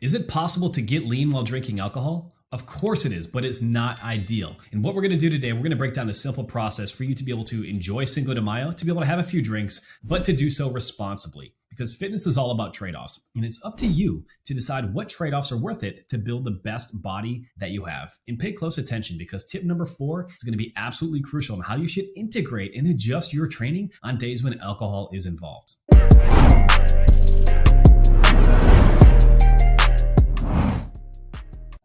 Is it possible to get lean while drinking alcohol? Of course it is, but it's not ideal. And what we're gonna do today, we're gonna break down a simple process for you to be able to enjoy Cinco de Mayo, to be able to have a few drinks, but to do so responsibly. Because fitness is all about trade-offs, and it's up to you to decide what trade-offs are worth it to build the best body that you have. And pay close attention, because tip number 4 is gonna be absolutely crucial on how you should integrate and adjust your training on days when alcohol is involved.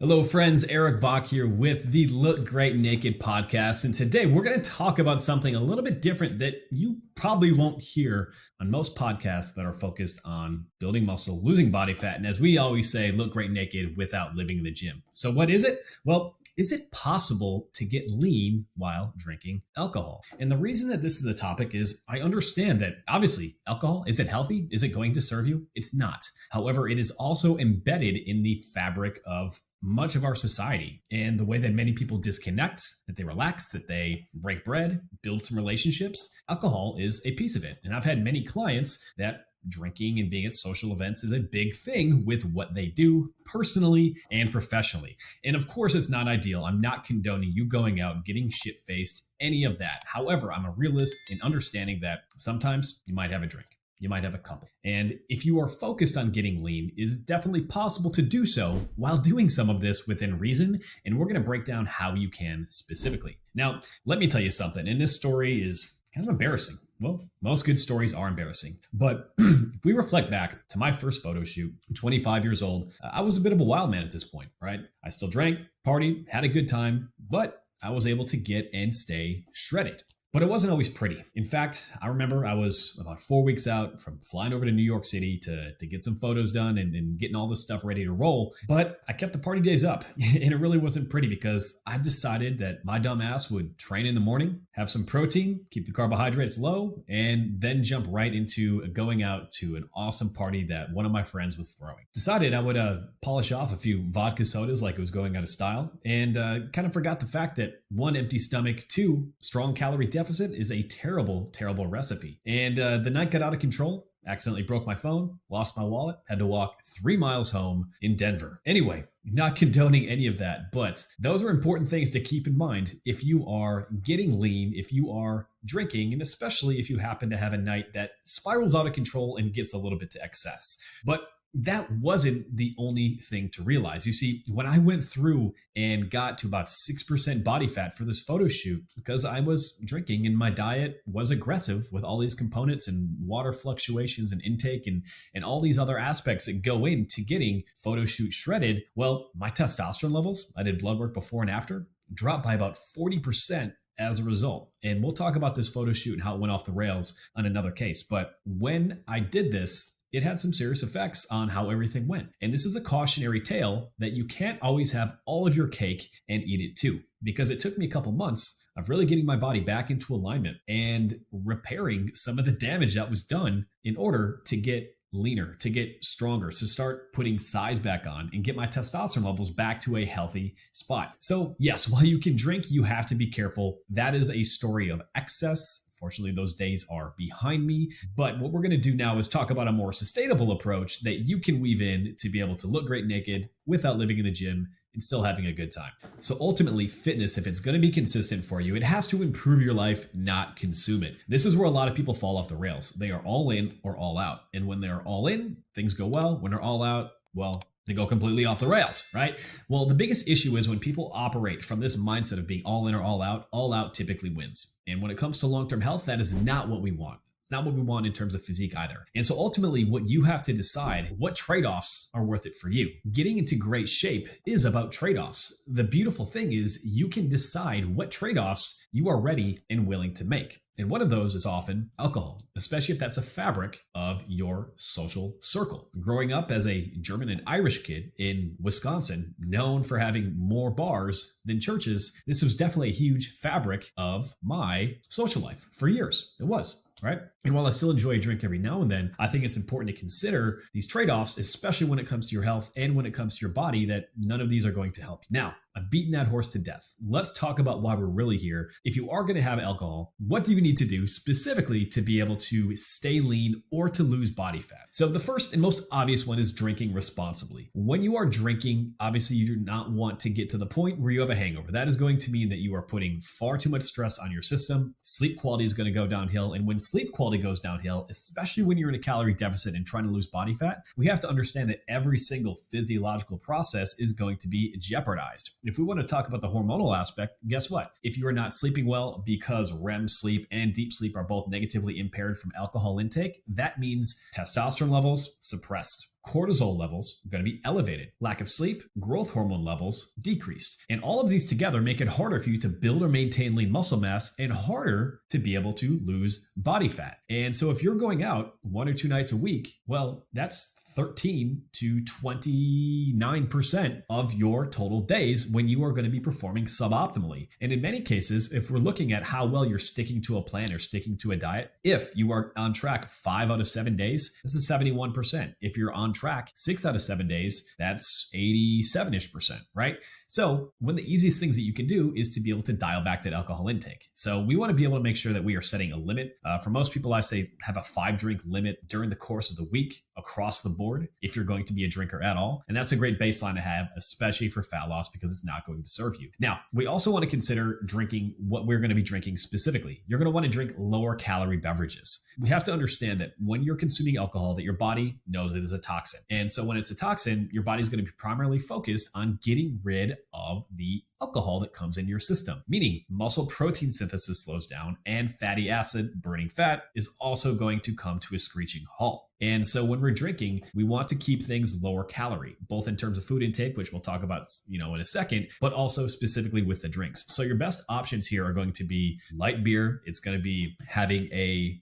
Hello friends, Eric Bach here with the Look Great Naked podcast. And today we're going to talk about something a little bit different that you probably won't hear on most podcasts that are focused on building muscle, losing body fat. And as we always say, look great naked without living in the gym. So what is it? Well, is it possible to get lean while drinking alcohol? And the reason that this is a topic is I understand that obviously alcohol, is it healthy? Is it going to serve you? It's not. However, it is also embedded in the fabric of much of our society and the way that many people disconnect, that they relax, that they break bread, build some relationships. Alcohol is a piece of it. And I've had many clients that drinking and being at social events is a big thing with what they do personally and professionally. And of course, it's not ideal. I'm not condoning you going out, getting shit-faced, any of that. However, I'm a realist in understanding that sometimes you might have a drink. You might have a couple. And if you are focused on getting lean, it is definitely possible to do so while doing some of this within reason. And we're going to break down how you can specifically. Now, let me tell you something. And this story is kind of embarrassing. Well, most good stories are embarrassing. But if we reflect back to my first photo shoot, 25 years old, I was a bit of a wild man at this point, right? I still drank, partied, had a good time, but I was able to get and stay shredded. But it wasn't always pretty. In fact, I remember I was about 4 weeks out from flying over to New York City to get some photos done and getting all this stuff ready to roll. But I kept the party days up, and it really wasn't pretty because I decided that my dumb ass would train in the morning, have some protein, keep the carbohydrates low, and then jump right into going out to an awesome party that one of my friends was throwing. Decided I would polish off a few vodka sodas like it was going out of style, and kind of forgot the fact that 1, empty stomach, 2, strong calorie deficit is a terrible, terrible recipe. And the night got out of control, accidentally broke my phone, lost my wallet, had to walk 3 miles home in Denver. Anyway, not condoning any of that, but those are important things to keep in mind if you are getting lean, if you are drinking, and especially if you happen to have a night that spirals out of control and gets a little bit to excess. But that wasn't the only thing to realize. You see, when I went through and got to about 6% body fat for this photo shoot, because I was drinking and my diet was aggressive with all these components and water fluctuations and intake and all these other aspects that go into getting photo shoot shredded, well, my testosterone levels, I did blood work before and after, dropped by about 40% as a result. And we'll talk about this photo shoot and how it went off the rails on another case. But when I did this, it had some serious effects on how everything went. And this is a cautionary tale that you can't always have all of your cake and eat it too, because it took me a couple months of really getting my body back into alignment and repairing some of the damage that was done in order to get leaner, to get stronger, to start putting size back on and get my testosterone levels back to a healthy spot. So yes, while you can drink, you have to be careful. That is a story of excess. Fortunately, those days are behind me. But what we're going to do now is talk about a more sustainable approach that you can weave in to be able to look great naked without living in the gym and still having a good time. So ultimately, fitness, if it's going to be consistent for you, it has to improve your life, not consume it. This is where a lot of people fall off the rails. They are all in or all out. And when they're all in, things go well. When they're all out, well, they go completely off the rails, right? Well, the biggest issue is when people operate from this mindset of being all in or all out typically wins. And when it comes to long-term health, that is not what we want. It's not what we want in terms of physique either. And so ultimately, what you have to decide, what trade-offs are worth it for you. Getting into great shape is about trade-offs. The beautiful thing is you can decide what trade-offs you are ready and willing to make. And one of those is often alcohol, especially if that's a fabric of your social circle. Growing up as a German and Irish kid in Wisconsin, known for having more bars than churches, this was definitely a huge fabric of my social life for years. It was. Right? And while I still enjoy a drink every now and then, I think it's important to consider these trade-offs, especially when it comes to your health and when it comes to your body, that none of these are going to help you. Now, I've beaten that horse to death. Let's talk about why we're really here. If you are going to have alcohol, what do you need to do specifically to be able to stay lean or to lose body fat? So the first and most obvious one is drinking responsibly. When you are drinking, obviously you do not want to get to the point where you have a hangover. That is going to mean that you are putting far too much stress on your system. Sleep quality is going to go downhill. And when sleep quality goes downhill, especially when you're in a calorie deficit and trying to lose body fat, we have to understand that every single physiological process is going to be jeopardized. If we want to talk about the hormonal aspect, guess what? If you are not sleeping well because REM sleep and deep sleep are both negatively impaired from alcohol intake, that means testosterone levels suppressed. Cortisol levels are going to be elevated. Lack of sleep, growth hormone levels decreased. And all of these together make it harder for you to build or maintain lean muscle mass and harder to be able to lose body fat. And so if you're going out 1 or 2 nights a week, well, that's 13 to 29% of your total days when you are going to be performing suboptimally. And in many cases, if we're looking at how well you're sticking to a plan or sticking to a diet, if you are on track 5 out of 7 days, this is 71%. If you're on track 6 out of 7 days, that's 87-ish%, right? So one of the easiest things that you can do is to be able to dial back that alcohol intake. So we want to be able to make sure that we are setting a limit. For most people, I say have a 5-drink limit during the course of the week across the board if you're going to be a drinker at all. And that's a great baseline to have, especially for fat loss, because it's not going to serve you. Now, we also want to consider drinking what we're going to be drinking specifically. You're going to want to drink lower calorie beverages. We have to understand that when you're consuming alcohol, that your body knows it is a toxin. And so when it's a toxin, your body's going to be primarily focused on getting rid of the alcohol that comes into your system, meaning muscle protein synthesis slows down and fatty acid, burning fat, is also going to come to a screeching halt. And so when we're drinking, we want to keep things lower calorie, both in terms of food intake, which we'll talk about, in a second, but also specifically with the drinks. So your best options here are going to be light beer. It's going to be having a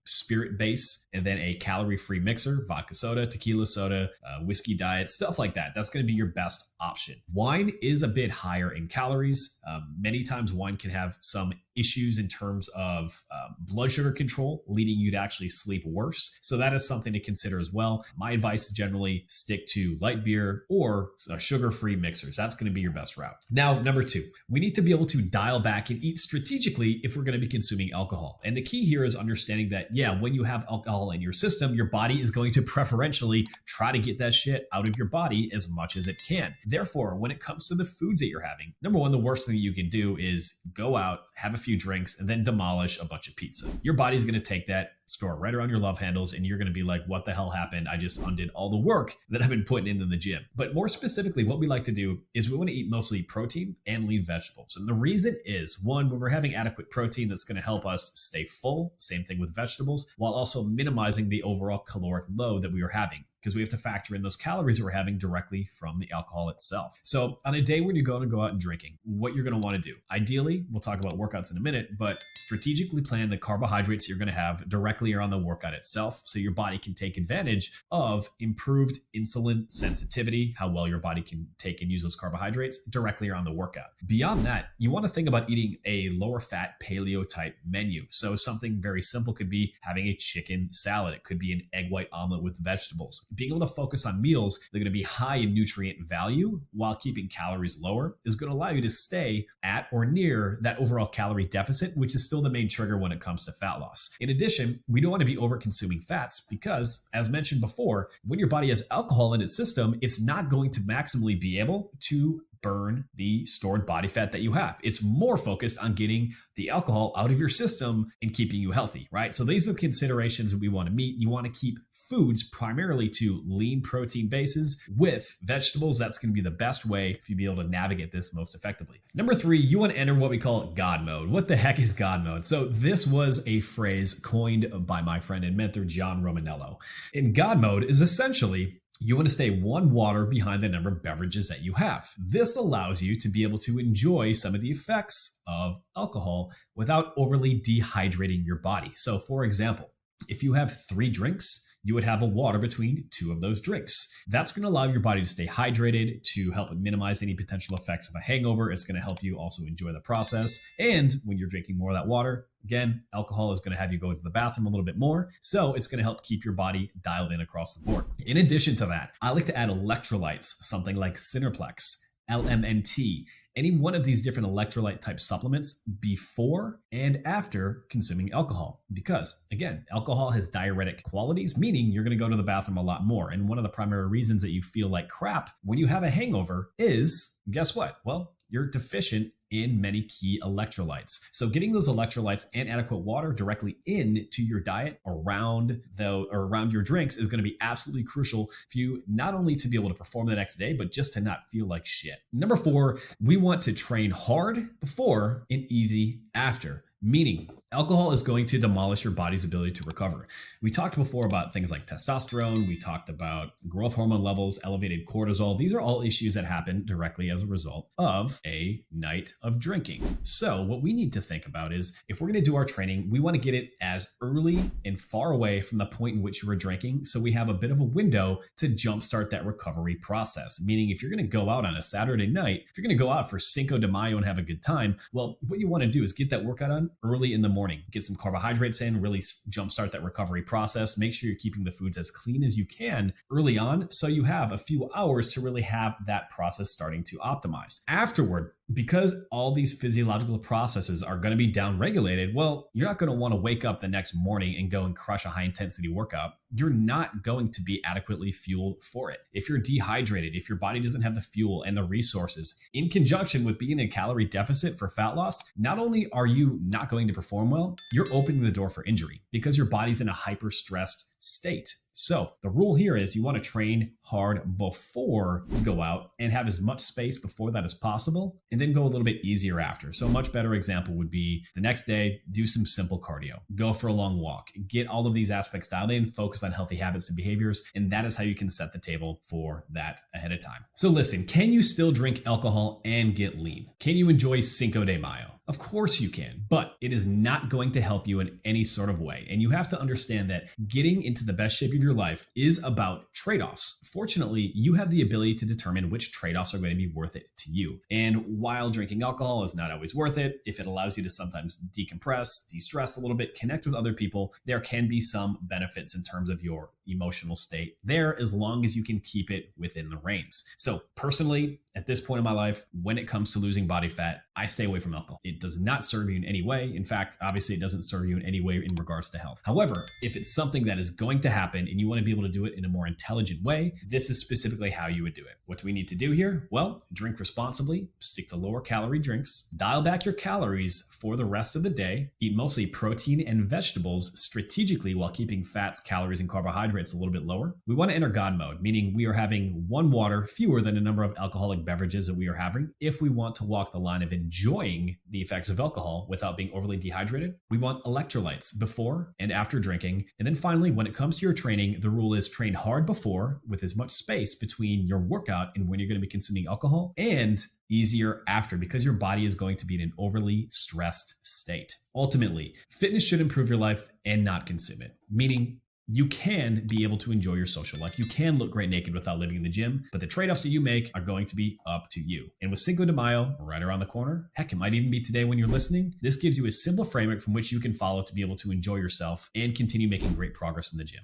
spirit base and then a calorie-free mixer, vodka soda, tequila soda, whiskey diet, stuff like that. That's going to be your best option. Wine is a bit higher in calories. Many times wine can have some issues in terms of blood sugar control, leading you to actually sleep worse. So that is something to consider as well. My advice is generally stick to light beer or sugar-free mixers. That's going to be your best route. Now, number 2, we need to be able to dial back and eat strategically if we're going to be consuming alcohol. And the key here is understanding that, when you have alcohol in your system, your body is going to preferentially try to get that shit out of your body as much as it can. Therefore, when it comes to the foods that you're having, number 1, the worst thing you can do is go out, have a few drinks, and then demolish a bunch of pizza. Your body's going to take that, store it right around your love handles, and you're going to be like, what the hell happened? I just undid all the work that I've been putting in the gym. But more specifically, what we like to do is we want to eat mostly protein and lean vegetables. And the reason is, 1, when we're having adequate protein, that's going to help us stay full, same thing with vegetables, while also minimizing the overall caloric load that we are having, because we have to factor in those calories that we're having directly from the alcohol itself. So on a day when you're going to go out and drinking, what you're going to want to do, ideally, we'll talk about workouts in a minute, but strategically plan the carbohydrates you're going to have directly around the workout itself, so your body can take advantage of improved insulin sensitivity, how well your body can take and use those carbohydrates directly around the workout. Beyond that, you want to think about eating a lower fat paleo type menu. So something very simple could be having a chicken salad. It could be an egg white omelet with vegetables. Being able to focus on meals that are going to be high in nutrient value while keeping calories lower is going to allow you to stay at or near that overall calorie deficit, which is still the main trigger when it comes to fat loss. In addition, we don't want to be over consuming fats because, as mentioned before, when your body has alcohol in its system, it's not going to maximally be able to burn the stored body fat that you have. It's more focused on getting the alcohol out of your system and keeping you healthy, right? So these are the considerations that we want to meet. You want to keep foods primarily to lean protein bases with vegetables. That's going to be the best way for you to be able to navigate this most effectively. Number 3, you want to enter what we call God mode. What the heck is God mode? So this was a phrase coined by my friend and mentor, John Romanello. In God mode is essentially you want to stay 1 water behind the number of beverages that you have. This allows you to be able to enjoy some of the effects of alcohol without overly dehydrating your body. So for example, if you have 3 drinks, you would have a water between 2 of those drinks. That's going to allow your body to stay hydrated, to help minimize any potential effects of a hangover. It's going to help you also enjoy the process. And when you're drinking more of that water, again, alcohol is going to have you go to the bathroom a little bit more. So it's going to help keep your body dialed in across the board. In addition to that, I like to add electrolytes, something like Cineplex, LMNT, any one of these different electrolyte type supplements before and after consuming alcohol. Because again, alcohol has diuretic qualities, meaning you're going to go to the bathroom a lot more. And one of the primary reasons that you feel like crap when you have a hangover is, guess what? Well, you're deficient in many key electrolytes. So getting those electrolytes and adequate water directly into your diet around your drinks is going to be absolutely crucial for you, not only to be able to perform the next day, but just to not feel like shit. Number 4, we want to train hard before and easy after. Meaning, alcohol is going to demolish your body's ability to recover. We talked before about things like testosterone. We talked about growth hormone levels, elevated cortisol. These are all issues that happen directly as a result of a night of drinking. So what we need to think about is if we're going to do our training, we want to get it as early and far away from the point in which you were drinking. So we have a bit of a window to jumpstart that recovery process. Meaning if you're going to go out on a Saturday night, if you're going to go out for Cinco de Mayo and have a good time, well, what you want to do is get that workout on early in the morning. Get some carbohydrates in, really jumpstart that recovery process. Make sure you're keeping the foods as clean as you can early on so you have a few hours to really have that process starting to optimize. Afterward, because all these physiological processes are going to be downregulated, well, you're not going to want to wake up the next morning and go and crush a high intensity workout. You're not going to be adequately fueled for it. If you're dehydrated, if your body doesn't have the fuel and the resources, in conjunction with being in a calorie deficit for fat loss, not only are you not going to perform well, you're opening the door for injury because your body's in a hyper stressed state. So the rule here is you want to train hard before you go out and have as much space before that as possible, and then go a little bit easier after. So a much better example would be the next day, do some simple cardio, go for a long walk, get all of these aspects dialed in, focus on healthy habits and behaviors. And that is how you can set the table for that ahead of time. So listen, can you still drink alcohol and get lean? Can you enjoy Cinco de Mayo? Of course you can, but it is not going to help you in any sort of way. And you have to understand that getting into the best shape of your life is about trade-offs. Fortunately, you have the ability to determine which trade-offs are going to be worth it to you. And while drinking alcohol is not always worth it, if it allows you to sometimes decompress, de-stress a little bit, connect with other people, there can be some benefits in terms of your emotional state there, as long as you can keep it within the reins. So personally, at this point in my life, when it comes to losing body fat, I stay away from alcohol. It does not serve you in any way. In fact, obviously it doesn't serve you in any way in regards to health. However, if it's something that is going to happen and you want to be able to do it in a more intelligent way, this is specifically how you would do it. What do we need to do here? Well, drink responsibly, stick to lower calorie drinks, dial back your calories for the rest of the day, eat mostly protein and vegetables strategically while keeping fats, calories, and carbohydrates a little bit lower. We want to enter God mode, meaning we are having one water fewer than the number of alcoholic beverages that we are having. If we want to walk the line of enjoying the effects of alcohol without being overly dehydrated, we want electrolytes before and after drinking. And then finally, when it comes to your training, the rule is train hard before with as much space between your workout and when you're going to be consuming alcohol, and easier after, because your body is going to be in an overly stressed state. Ultimately, fitness should improve your life and not consume it, meaning you can be able to enjoy your social life. You can look great naked without living in the gym, but the trade-offs that you make are going to be up to you. And with Cinco de Mayo right around the corner, heck, it might even be today when you're listening, this gives you a simple framework from which you can follow to be able to enjoy yourself and continue making great progress in the gym.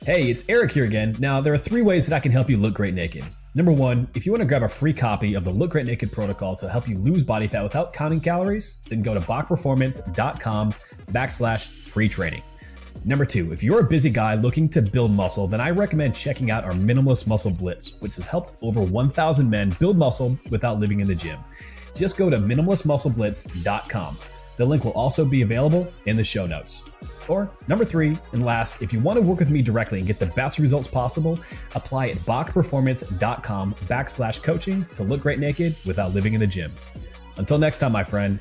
Hey, it's Eric here again. Now, there are 3 ways that I can help you look great naked. Number 1, if you want to grab a free copy of the Look Great Naked protocol to help you lose body fat without counting calories, then go to bachperformance.com/free training. Number 2, if you're a busy guy looking to build muscle, then I recommend checking out our Minimalist Muscle Blitz, which has helped over 1,000 men build muscle without living in the gym. Just go to minimalistmuscleblitz.com. The link will also be available in the show notes. Or number 3, and last, if you want to work with me directly and get the best results possible, apply at bachperformance.com/coaching to look great naked without living in the gym. Until next time, my friend,